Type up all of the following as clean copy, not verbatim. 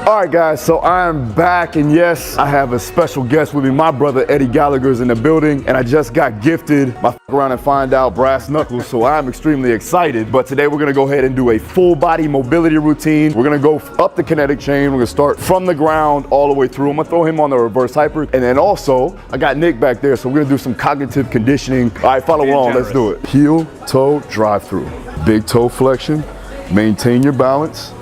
All right, guys, so I'm back, and yes, I have a special guest with me. My brother Eddie Gallagher's in the building, and I just got gifted my around and find out brass knuckles, so I'm extremely excited. But today we're gonna go ahead and do a full body mobility routine. We're gonna go up the kinetic chain. We're gonna start from the ground all the way through. I'm gonna throw him on the reverse hyper, and then also I got Nick back there, so we're gonna do some cognitive conditioning. All right, follow along. Let's do it. Heel, toe, drive through. Big toe flexion. Maintain your balance.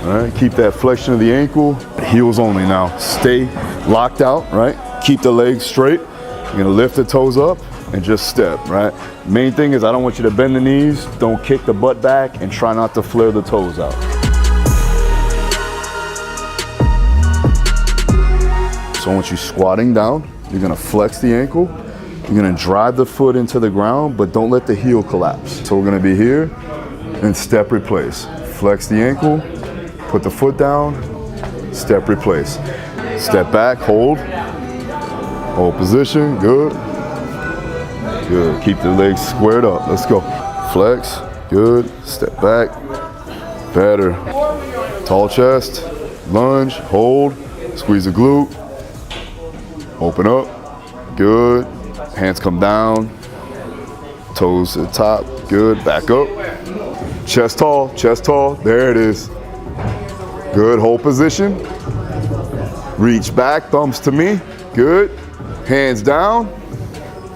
All right, keep that flexion of the ankle. Heels only now. Stay locked out, right? Keep the legs straight. You're gonna lift the toes up and just step, right? Main thing is I don't want you to bend the knees, don't kick the butt back, and try not to flare the toes out. So I want you squatting down. You're gonna flex the ankle. You're gonna drive the foot into the ground, but don't let the heel collapse. So we're gonna be here and step replace. Flex the ankle. Put the foot down, step replace. Step back, hold position, good. Good, keep the legs squared up, let's go. Flex, good, step back, better. Tall chest, lunge, hold, squeeze the glute, open up, good. Hands come down, toes to the top, good, back up. Chest tall, there it is. Good, hold position. Reach back, thumbs to me. Good. Hands down,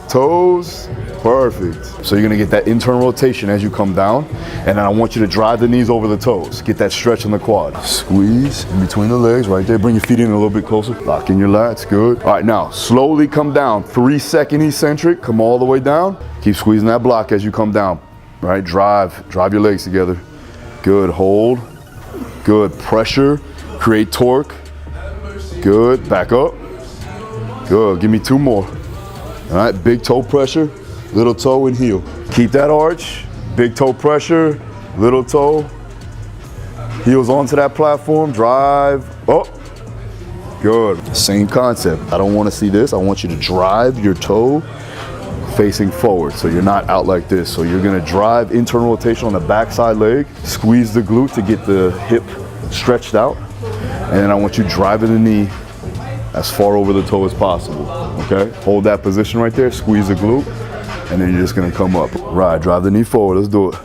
toes, perfect. So you're gonna get that internal rotation as you come down, and then I want you to drive the knees over the toes. Get that stretch in the quad. Squeeze in between the legs, right there. Bring your feet in a little bit closer. Lock in your lats, good. All right, now, slowly come down. 3-second eccentric, come all the way down. Keep squeezing that block as you come down, right? Drive your legs together. Good, hold. Good, pressure, create torque. Good, back up. Good, give me 2 more. All right, big toe pressure, little toe and heel. Keep that arch, big toe pressure, little toe. Heels onto that platform, drive up. Good, same concept. I don't wanna see this. I want you to drive your toe facing forward, so you're not out like this. So you're gonna drive internal rotation on the backside leg, squeeze the glute to get the hip stretched out, and then I want you driving the knee as far over the toe as possible, okay? Hold that position right there, squeeze the glute, and then you're just gonna come up. Right, drive the knee forward, let's do it.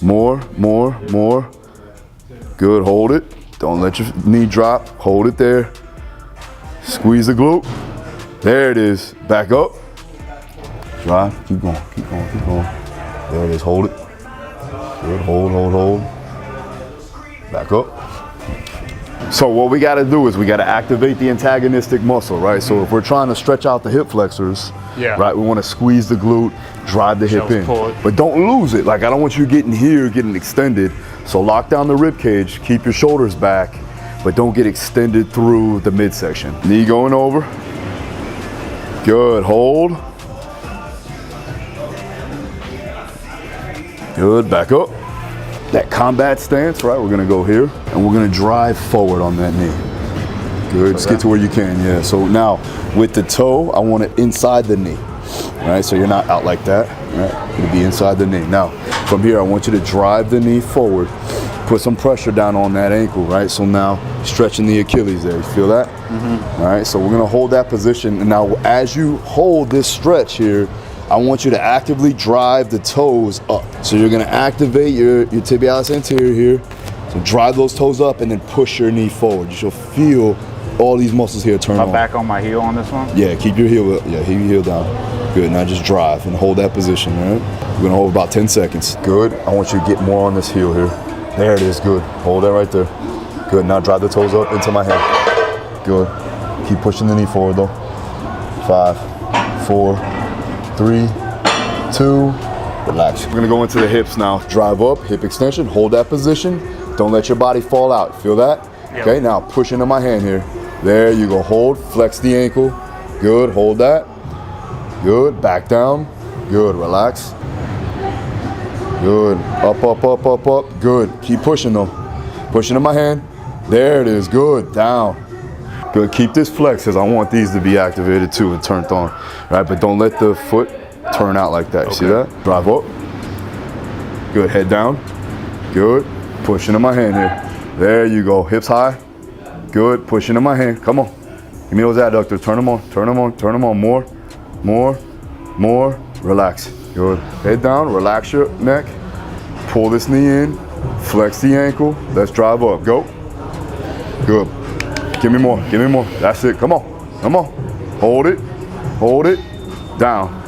More. Good, hold it. Don't let your knee drop, hold it there. Squeeze the glute, there it is, back up. Drive, keep going. There it is, hold it. Good, hold. Back up. So what we gotta do is we gotta activate the antagonistic muscle, right? So if we're trying to stretch out the hip flexors, right, we wanna squeeze the glute, drive the hip in. But don't lose it. Like, I don't want you getting here, getting extended. So lock down the rib cage, keep your shoulders back, but don't get extended through the midsection. Knee going over. Good, hold. Good, back up. That combat stance, right? We're gonna go here, and we're gonna drive forward on that knee. Good, just get to where you can, yeah. So now, with the toe, I want it inside the knee, right? So you're not out like that, right? It'll be inside the knee. Now, from here, I want you to drive the knee forward, put some pressure down on that ankle, right? So now, stretching the Achilles there, you feel that? Mm-hmm. All right, so we're gonna hold that position, and now as you hold this stretch here, I want you to actively drive the toes up. So you're gonna activate your tibialis anterior here. So drive those toes up and then push your knee forward. You should feel all these muscles here turn on. My back on my heel on this one? Yeah, keep your heel up. Yeah, keep your heel down. Good, now just drive and hold that position, all right? We're gonna hold about 10 seconds. Good, I want you to get more on this heel here. There it is, good. Hold that right there. Good, now drive the toes up into my hand. Good, keep pushing the knee forward though. 5, 4, 3, 2, relax. We're gonna go into the hips now. Drive up, hip extension, hold that position. Don't let your body fall out. Feel that? Yep. Okay, now push into my hand here. There you go, hold, flex the ankle. Good, hold that. Good, back down. Good, relax. Good, up. Good, keep pushing though. Push into my hand. There it is, good, down. Good, keep this flex because I want these to be activated too and turned on, right? But don't let the foot turn out like that. You see that? Drive up. Good, head down. Good, push into my hand here. There you go, hips high. Good, push into my hand, come on. Give me those adductors, turn them on, turn them on, turn them on. More, relax. Good, head down, relax your neck. Pull this knee in, flex the ankle. Let's drive up, go. Good, give me more, that's it, come on. Hold it, down.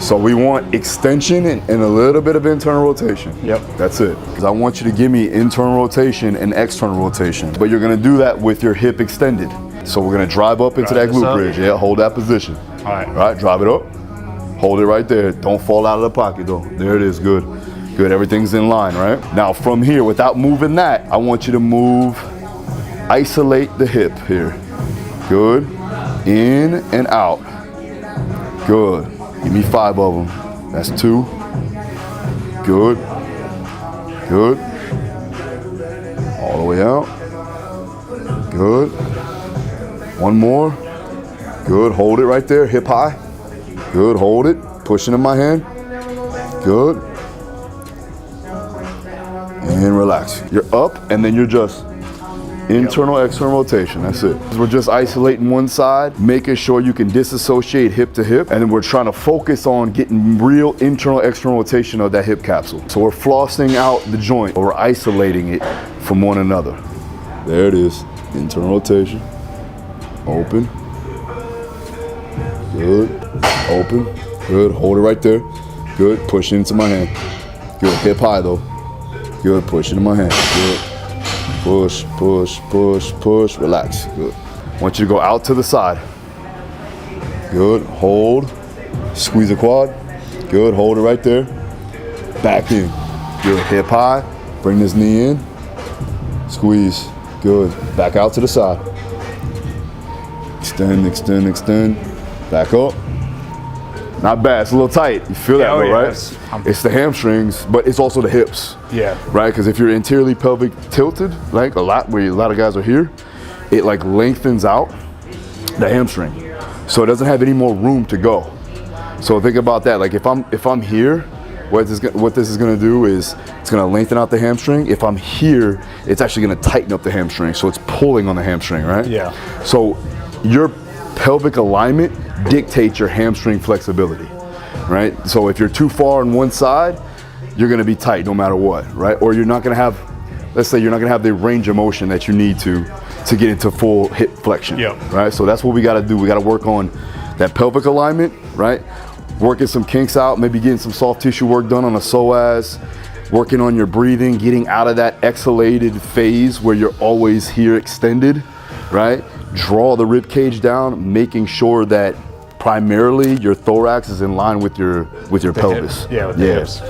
So we want extension and a little bit of internal rotation. Yep. That's it. Because I want you to give me internal rotation and external rotation. But you're gonna do that with your hip extended. So we're gonna drive up into that glute bridge. Yeah, hold that position. All right. All right, drive it up. Hold it right there. Don't fall out of the pocket though. There it is, good. Good, everything's in line, right? Now from here, without moving that, I want you to move, isolate the hip here. Good, in and out. Good. Give me 5 of them. That's 2. Good. Good. All the way out. Good. 1 more. Good. Hold it right there. Hip high. Good. Hold it. Pushing in my hand. Good. And relax. You're up and then you're just internal, external rotation, that's it. We're just isolating one side, making sure you can disassociate hip to hip, and then we're trying to focus on getting real internal, external rotation of that hip capsule. So we're flossing out the joint, or we're isolating it from one another. There it is, internal rotation, open, good, open, good, hold it right there, good, push into my hand, good, hip high though, good, push into my hand, good. Push, relax, good. I want you to go out to the side. Good, hold, squeeze the quad. Good, hold it right there. Back in, good, hip high. Bring this knee in, squeeze, good. Back out to the side. Extend, back up. Not bad, it's a little tight. You feel that though, right? It's the hamstrings, but it's also the hips. Yeah. Right, because if you're interiorly pelvic tilted, like a lot of guys are here, it like lengthens out the hamstring. So it doesn't have any more room to go. So think about that, like if I'm here, what this is gonna do is it's gonna lengthen out the hamstring. If I'm here, it's actually gonna tighten up the hamstring. So it's pulling on the hamstring, right? Yeah. So your pelvic alignment dictates your hamstring flexibility, right? So if you're too far on one side, you're gonna be tight no matter what, right? Or you're not gonna have, let's say you're not gonna have the range of motion that you need to get into full hip flexion, right? So that's what we gotta do. We gotta work on that pelvic alignment, right? Working some kinks out, maybe getting some soft tissue work done on the psoas, working on your breathing, getting out of that exhalated phase where you're always here extended, right? Draw the rib cage down, making sure that primarily your thorax is in line with your pelvis. Hip. Yeah, with the hips.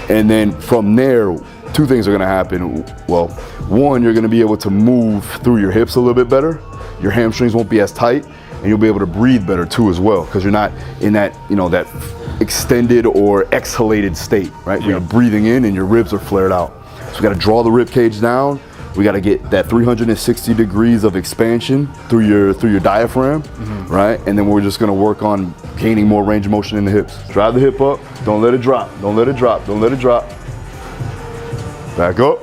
And then from there, 2 things are gonna happen. Well, 1, you're gonna be able to move through your hips a little bit better. Your hamstrings won't be as tight, and you'll be able to breathe better too as well, because you're not in that, that extended or exhalated state, right? Where you're breathing in and your ribs are flared out. So we gotta draw the rib cage down. We got to get that 360 degrees of expansion through your diaphragm, right? And then we're just going to work on gaining more range of motion in the hips. Drive the hip up. Don't let it drop. Don't let it drop. Don't let it drop. Back up.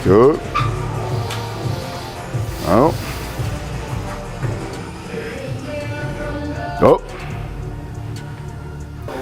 Good. Out. Up.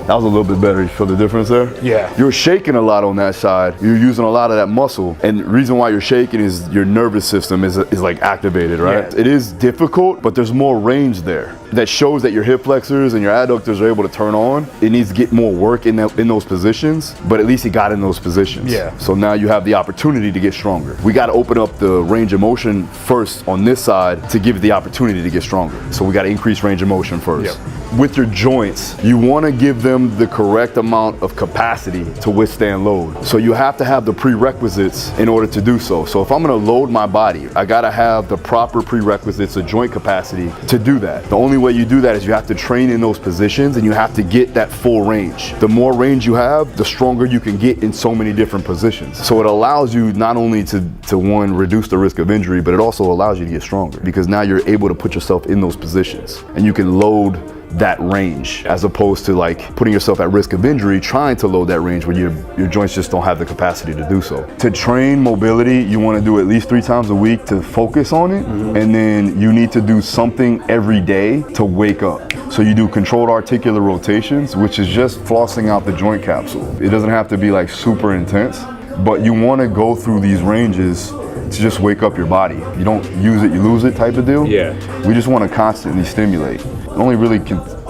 That was a little bit better. You feel the difference there? Yeah. You're shaking a lot on that side. You're using a lot of that muscle. And the reason why you're shaking is your nervous system is like activated, right? Yeah. It is difficult, but there's more range there. That shows that your hip flexors and your adductors are able to turn on. It needs to get more work in those positions, but at least it got in those positions. Yeah. So now you have the opportunity to get stronger. We got to open up the range of motion first on this side to give it the opportunity to get stronger. So we got to increase range of motion first. Yep. With your joints, you want to give them the correct amount of capacity to withstand load. So you have to have the prerequisites in order to do so. So if I'm going to load my body, I got to have the proper prerequisites of joint capacity to do that. The only way you do that is you have to train in those positions and you have to get that full range. The more range you have, the stronger you can get in so many different positions. So it allows you not only to one, reduce the risk of injury, but it also allows you to get stronger because now you're able to put yourself in those positions and you can load that range, as opposed to like putting yourself at risk of injury trying to load that range when your joints just don't have the capacity to do so. To train mobility, you want to do at least 3 times a week to focus on it, and then you need to do something every day to wake up. So you do controlled articular rotations, which is just flossing out the joint capsule. It doesn't have to be like super intense, but you want to go through these ranges to just wake up your body. You don't use it, you lose it type of deal. Yeah. We just want to constantly stimulate. It only really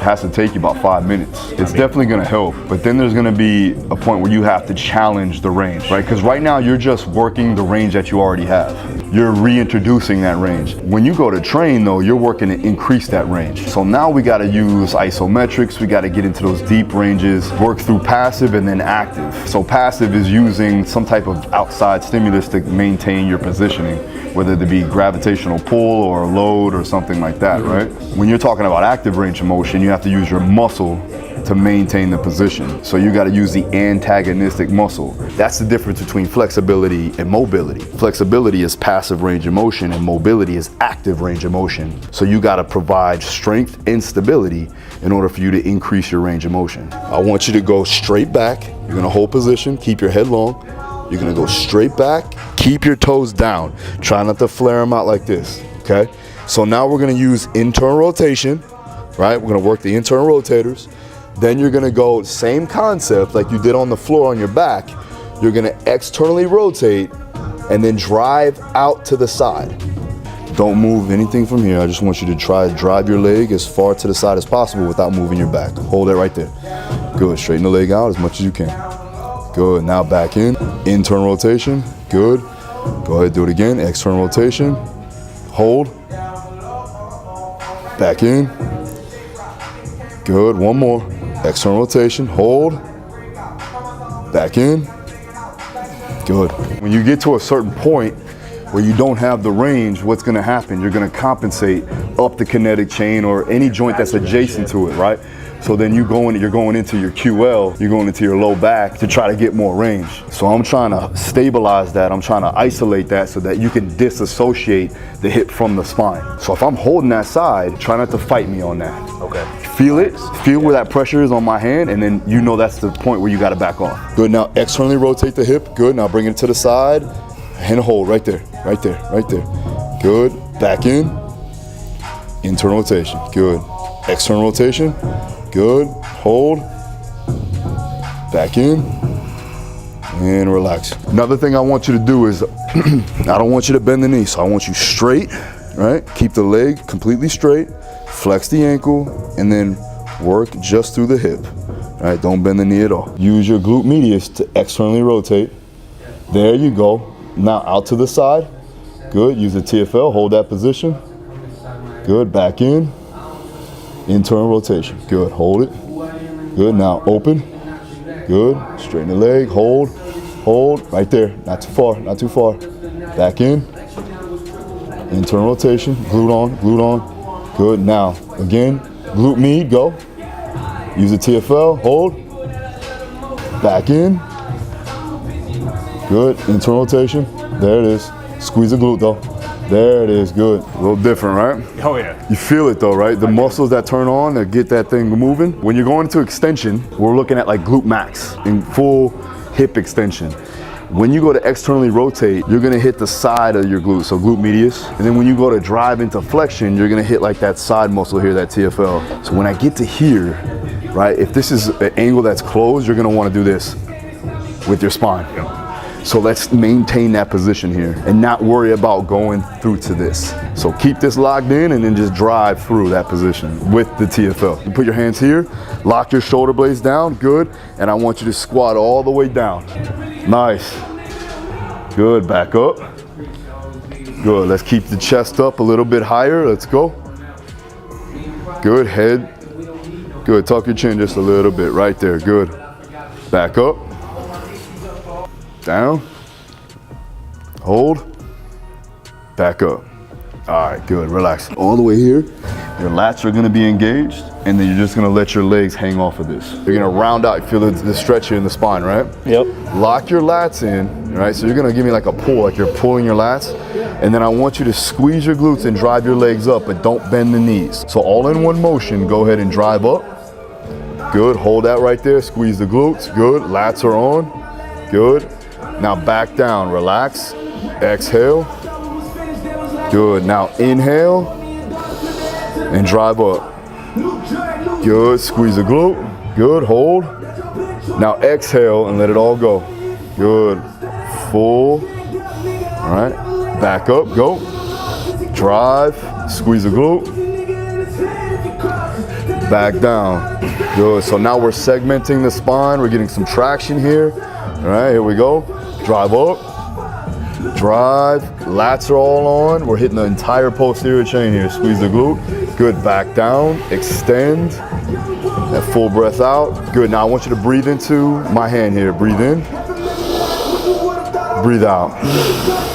has to take you about 5 minutes. It's definitely going to help, but then there's going to be a point where you have to challenge the range, right? Because right now you're just working the range that you already have. You're reintroducing that range. When you go to train though, you're working to increase that range. So now we got to use isometrics, we got to get into those deep ranges, work through passive and then active. So passive is using some type of outside stimulus to maintain your positioning, whether it be gravitational pull or a load or something like that, right? When you're talking about active range of motion, you have to use your muscle to maintain the position. So you got to use the antagonistic muscle. That's the difference between flexibility and mobility. Flexibility is passive range of motion and mobility is active range of motion. So you got to provide strength and stability in order for you to increase your range of motion. I want you to go straight back. You're going to hold position, keep your head long. You're going to go straight back, keep your toes down. Try not to flare them out like this, okay? So now we're going to use internal rotation, right? We're going to work the internal rotators. Then you're going to go same concept like you did on the floor on your back. You're going to externally rotate and then drive out to the side. Don't move anything from here. I just want you to try to drive your leg as far to the side as possible without moving your back. Hold it right there. Good. Straighten the leg out as much as you can. Good. Now back in. Internal rotation. Good. Go ahead, do it again. External rotation. Hold. Back in. Good. One more. External rotation. Hold. Back in. Good. When you get to a certain point where you don't have the range, what's going to happen? You're going to compensate up the kinetic chain or any joint that's adjacent to it, right? So then you're going into your QL, you're going into your low back to try to get more range. So I'm trying to stabilize that. I'm trying to isolate that so that you can disassociate the hip from the spine. So if I'm holding that side, try not to fight me on that. Okay. Feel it, feel where that pressure is on my hand, and then you know that's the point where you got to back off. Good, now externally rotate the hip. Good, now bring it to the side and hold right there, right there, right there. Good, back in, internal rotation, good. External rotation, good, hold, back in, and relax. Another thing I want you to do is, I don't want you to bend the knee, so I want you straight, right? Keep the leg completely straight, flex the ankle, and then work just through the hip, right? Don't bend the knee at all. Use your glute medius to externally rotate. There you go. Now out to the side, good, use the TFL, hold that position, good, back in, internal rotation, good, hold it, good, now open, good, straighten the leg, hold, right there, not too far, not too far, back in, internal rotation, glute on, good, now, again, glute med, go, use the TFL, hold, back in, good, internal rotation, there it is, squeeze the glute though, there it is, good. A little different, right? Oh yeah. You feel it though, right? The muscles that turn on, that get that thing moving. When you're going into extension, we're looking at like glute max, in full hip extension. When you go to externally rotate, you're gonna hit the side of your glute, so glute medius. And then when you go to drive into flexion, you're gonna hit like that side muscle here, that TFL. So when I get to here, right, if this is an angle that's closed, you're gonna wanna do this with your spine. Yeah. So let's maintain that position here and not worry about going through to this. So keep this locked in and then just drive through that position with the TFL. You put your hands here, lock your shoulder blades down, good. And I want you to squat all the way down. Nice. Good, back up. Good, let's keep the chest up a little bit higher, let's go. Good, head. Good, tuck your chin just a little bit, right there, good. Back up. Down, hold, back up. All right, good, relax. All the way here, Your lats are gonna be engaged, and then you're just gonna let your legs hang off of this. You're gonna round out, feel the stretch here in the spine, right? Yep. Lock your lats in, right? So you're gonna give me like a pull, like you're pulling your lats, and then I want you to squeeze your glutes and drive your legs up, but don't bend the knees. So all in one motion, go ahead and drive up. Good, hold that right there, squeeze the glutes, good, lats are on, good. Now back down, relax, exhale, good. Now inhale and drive up, good, squeeze the glute, good, hold. Now exhale and let it all go, good, full, all right, back up, go, drive, squeeze the glute, back down, good. So now we're segmenting the spine, we're getting some traction here, all right, here we go, drive up, drive, lats are all on, we're hitting the entire posterior chain here, squeeze the glute, good, back down, extend, that full breath out, good. Now I want you to breathe into my hand here, breathe in, breathe out,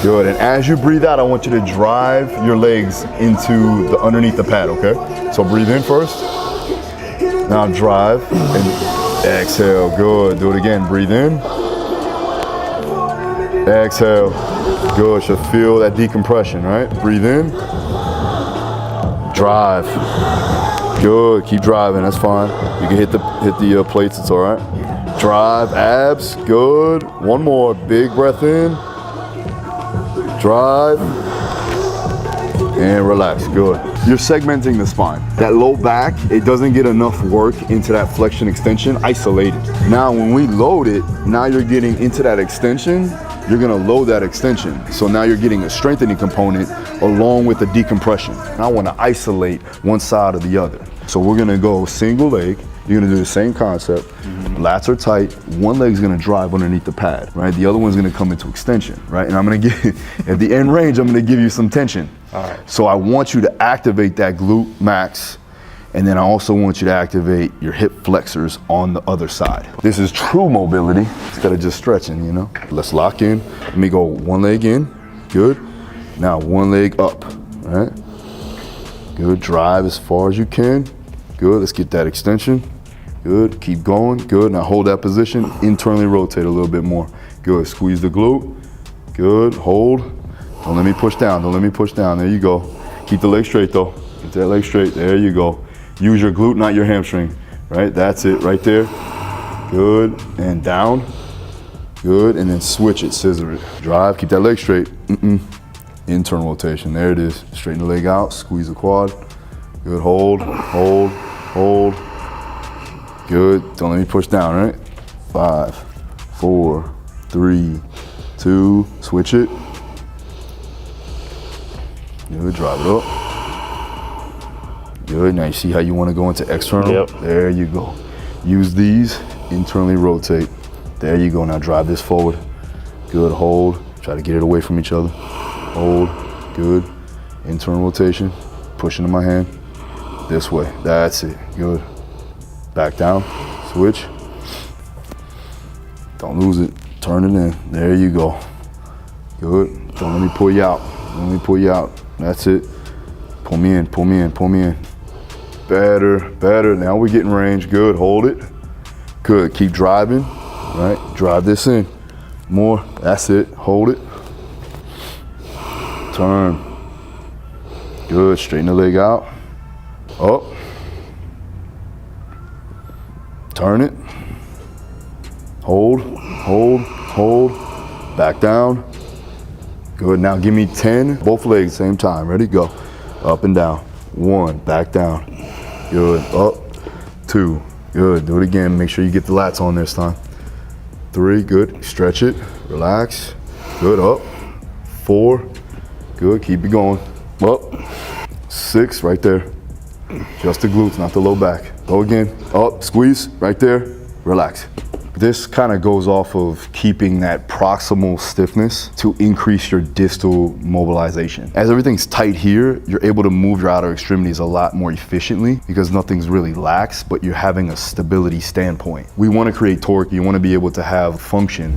good. And as you breathe out, I want you to drive your legs into the underneath the pad, okay? So breathe in first, now drive and exhale, good. Do it again, breathe in, exhale, good. Should feel that decompression, right? Breathe in, drive, good. Keep driving, that's fine. You can hit the plates, it's all right. Drive, abs, good. One more, big breath in, drive, and relax, good. You're segmenting the spine. That low back, it doesn't get enough work into that flexion extension isolated. Now when we load it, now you're getting into that extension, you're gonna load that extension. So now you're getting a strengthening component along with the decompression. And I wanna isolate one side or the other. So we're gonna go single leg, you're gonna do the same concept. Lats are tight, one leg's gonna drive underneath the pad, right? The other one's gonna come into extension, right? And I'm gonna give, at the end range, I'm gonna give you some tension. All right. So I want you to activate that glute max, and then I also want you to activate your hip flexors on the other side. This is true mobility instead of just stretching, you know? Let's lock in. Let me go one leg in, good. Now one leg up, all right? Good, drive as far as you can. Good, let's get that extension. Good, keep going, good. Now hold that position, internally rotate a little bit more. Good, squeeze the glute. Good, hold. Don't let me push down, don't let me push down. There you go. Keep the leg straight though. Keep that leg straight, there you go. Use your glute, not your hamstring, right? That's it, right there. Good, and down. Good, and then switch it, scissor it. Drive, keep that leg straight. Internal rotation, there it is. Straighten the leg out, squeeze the quad. Good, hold, hold, hold. Good, don't let me push down, right? 5, 4, 3, 2, switch it. Good, drive it up. Good, now you see how you want to go into external? Yep. There you go. Use these, internally rotate. There you go, now drive this forward. Good, hold, try to get it away from each other. Hold, good, internal rotation, push into my hand. This way, that's it, good. Back down, switch. Don't lose it, turn it in, there you go. Good, don't let me pull you out, don't let me pull you out. That's it, pull me in, pull me in, pull me in. Better, better, now we're getting range, good, hold it. Good, keep driving, right, drive this in. More, that's it, hold it. Turn, good, straighten the leg out. Up, turn it, hold, hold, hold, back down. Good, now give me 10, both legs same time, ready, go. Up and down, 1, back down, good, up, 2, good, do it again, make sure you get the lats on this time. 3, good, stretch it, relax, good, up, 4, good, keep it going, up, 6, right there. Just the glutes, not the low back. Go again, up, squeeze, right there, relax. This kind of goes off of keeping that proximal stiffness to increase your distal mobilization. As everything's tight here, you're able to move your outer extremities a lot more efficiently because nothing's really lax, but you're having a stability standpoint. We want to create torque, you want to be able to have function.